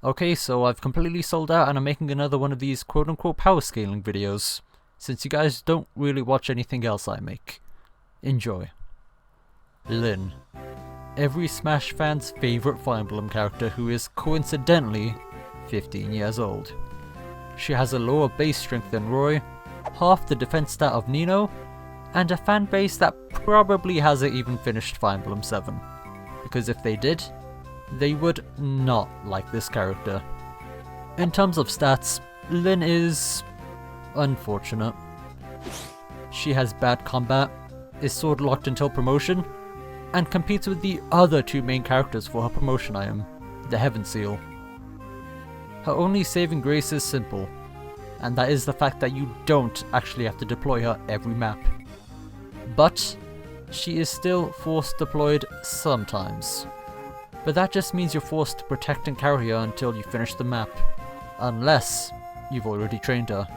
Okay, so I've completely sold out and I'm making another one of these quote-unquote power scaling videos, since you guys don't really watch anything else I make. Enjoy. Lyn. Every Smash fan's favourite Fire Emblem character who is coincidentally 15 years old. She has a lower base strength than Roy, half the defense stat of Nino, and a fan base that probably hasn't even finished Fire Emblem 7. Because if they did, they would not like this character. In terms of stats, Lyn is unfortunate. She has bad combat, is sword locked until promotion, and competes with the other two main characters for her promotion item, the Heaven Seal. Her only saving grace is simple, and that is the fact that you don't actually have to deploy her every map. But she is still force deployed sometimes. But that just means you're forced to protect and carry her until you finish the map, unless you've already trained her.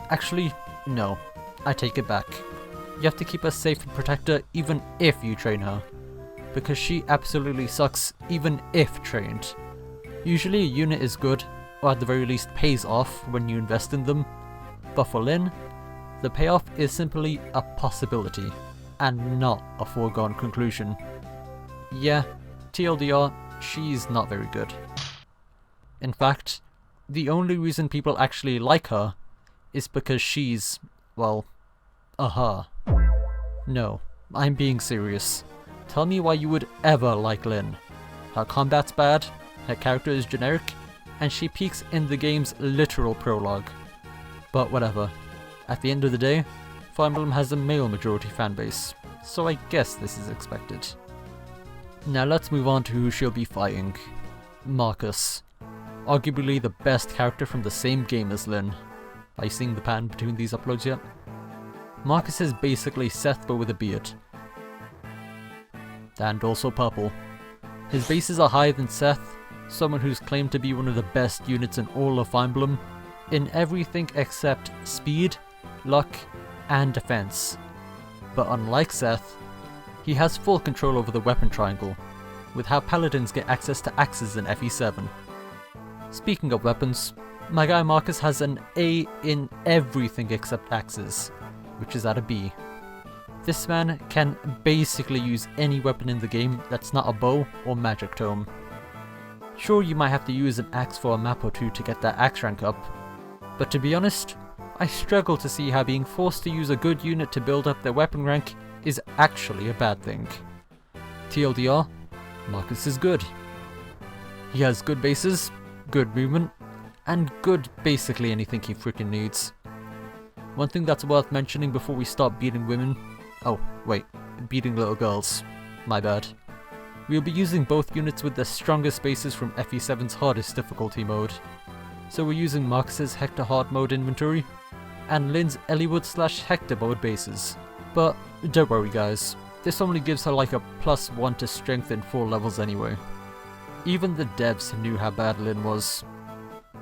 Actually, no, I take it back. You have to keep her safe and protect her even if you train her, because she absolutely sucks even if trained. Usually a unit is good, or at the very least pays off when you invest in them, but for Lyn, the payoff is simply a possibility, and not a foregone conclusion. Yeah, TLDR, she's not very good. In fact, the only reason people actually like her is because she's, well, a her. No, I'm being serious. Tell me why you would ever like Lyn. Her combat's bad, her character is generic, and she peaks in the game's literal prologue. But whatever. At the end of the day, Fire Emblem has a male majority fanbase, so I guess this is expected. Now let's move on to who she'll be fighting. Marcus. Arguably the best character from the same game as Lyn. Are you seeing the pattern between these uploads yet? Marcus is basically Seth but with a beard. And also purple. His bases are higher than Seth, someone who's claimed to be one of the best units in all of Fire Emblem, in everything except speed, luck, and defense. But unlike Seth, he has full control over the weapon triangle, with how paladins get access to axes in FE7. Speaking of weapons, my guy Marcus has an A in everything except axes, which is at a B. This man can basically use any weapon in the game that's not a bow or magic tome. Sure, you might have to use an axe for a map or two to get that axe rank up, but to be honest, I struggle to see how being forced to use a good unit to build up their weapon rank is actually a bad thing. TLDR, Marcus is good. He has good bases, good movement, and good basically anything he freaking needs. One thing that's worth mentioning before we start beating women, oh wait, beating little girls, my bad. We'll be using both units with the strongest bases from FE7's hardest difficulty mode. So we're using Marcus's Hector hard mode inventory, and Lyn's Eliwood/Hector mode bases. But don't worry guys, this only gives her like a +1 to strength in 4 levels anyway. Even the devs knew how bad Lyn was.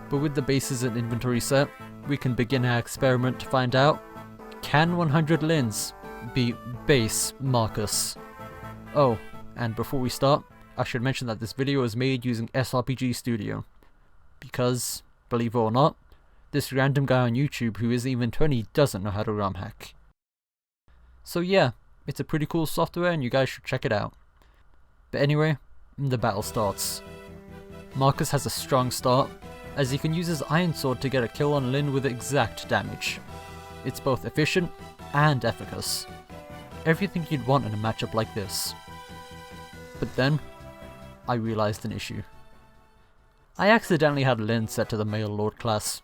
But with the bases and inventory set, we can begin our experiment to find out, can 100 Lyns beat base Marcus? Oh, and before we start, I should mention that this video is made using SRPG Studio. Because, believe it or not, this random guy on YouTube who isn't even 20 doesn't know how to ROM hack. So yeah, it's a pretty cool software and you guys should check it out. But anyway, the battle starts. Marcus has a strong start, as he can use his Iron Sword to get a kill on Lyn with exact damage. It's both efficient and efficacious. Everything you'd want in a matchup like this. But then, I realized an issue. I accidentally had Lyn set to the male lord class,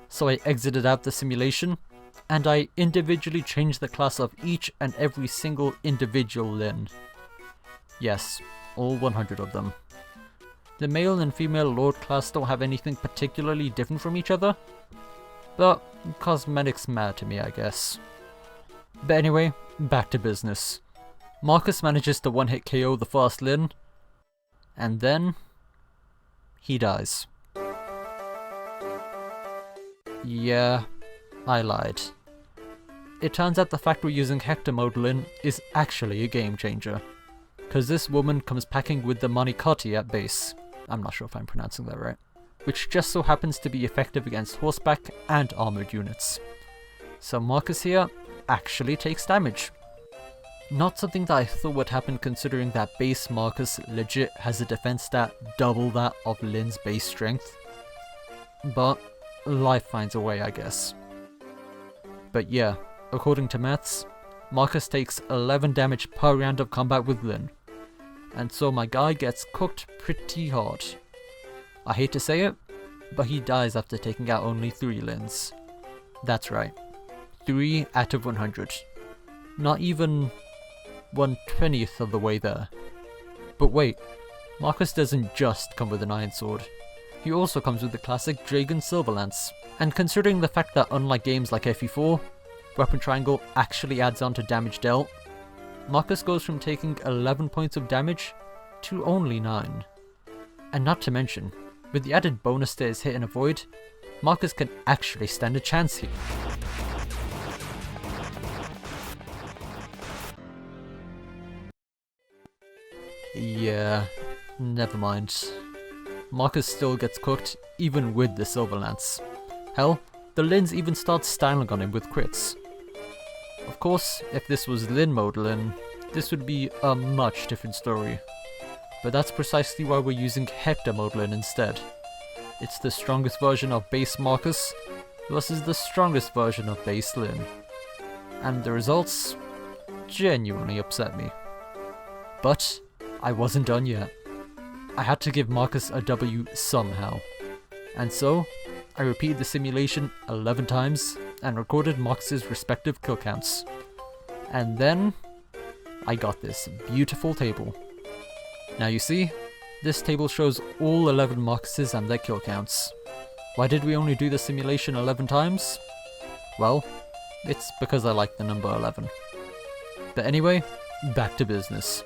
so I exited out the simulation, and I individually changed the class of each and every single individual Lyn. Yes, all 100 of them. The male and female lord class don't have anything particularly different from each other, but cosmetics matter to me, I guess. But anyway, back to business. Marcus manages to one-hit KO the first Lyn, and then he dies. Yeah, I lied. It turns out the fact we're using Hector mode Lyn is actually a game changer, cause this woman comes packing with the Manicotti at base, I'm not sure if I'm pronouncing that right. Which just so happens to be effective against horseback and armoured units. So Marcus here actually takes damage. Not something that I thought would happen considering that base Marcus legit has a defense stat double that of Lyns' base strength. But life finds a way, I guess. But yeah, according to maths, Marcus takes 11 damage per round of combat with Lyn. And so my guy gets cooked pretty hard. I hate to say it, but he dies after taking out only 3 Lyns. That's right, 3 out of 100. Not even 1/20th of the way there. But wait, Marcus doesn't just come with an iron sword. He also comes with the classic Jagen silver lance. And considering the fact that unlike games like FE4, weapon triangle actually adds on to damage dealt, Marcus goes from taking 11 points of damage to only 9. And not to mention, with the added bonus to his hit and avoid, Marcus can actually stand a chance here. Yeah, never mind. Marcus still gets cooked even with the silver lance. Hell, the Lyns even start styling on him with crits. Of course, if this was Lyn mode Lyn, this would be a much different story. But that's precisely why we're using Hector mode Lyn instead. It's the strongest version of base Marcus versus the strongest version of base Lyn. And the results genuinely upset me. But I wasn't done yet. I had to give Marcus a W somehow. And so, I repeated the simulation 11 times and recorded Marcus's respective kill counts. And then, I got this beautiful table. Now you see, this table shows all 11 Marcuses and their kill counts. Why did we only do the simulation 11 times? Well, it's because I like the number 11. But anyway, back to business.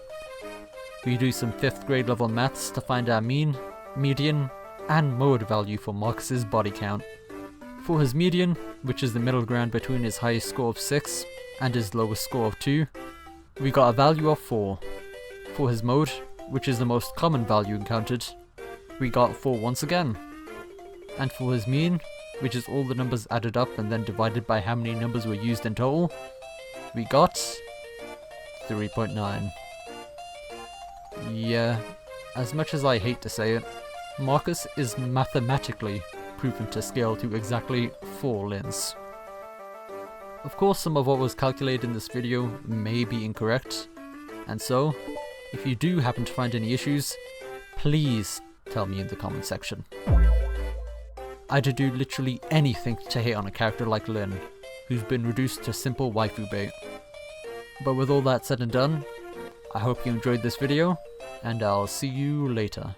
We do some 5th grade level maths to find our mean, median, and mode value for Marcus's body count. For his median, which is the middle ground between his highest score of 6 and his lowest score of 2, we got a value of 4. For his mode, which is the most common value encountered, we got 4 once again. And for his mean, which is all the numbers added up and then divided by how many numbers were used in total, we got 3.9. Yeah, as much as I hate to say it, Marcus is mathematically proven to scale to exactly 4 Lyns. Of course, some of what was calculated in this video may be incorrect, and so, if you do happen to find any issues, please tell me in the comment section. I'd do literally anything to hate on a character like Lyn, who's been reduced to simple waifu bait. But with all that said and done, I hope you enjoyed this video, and I'll see you later.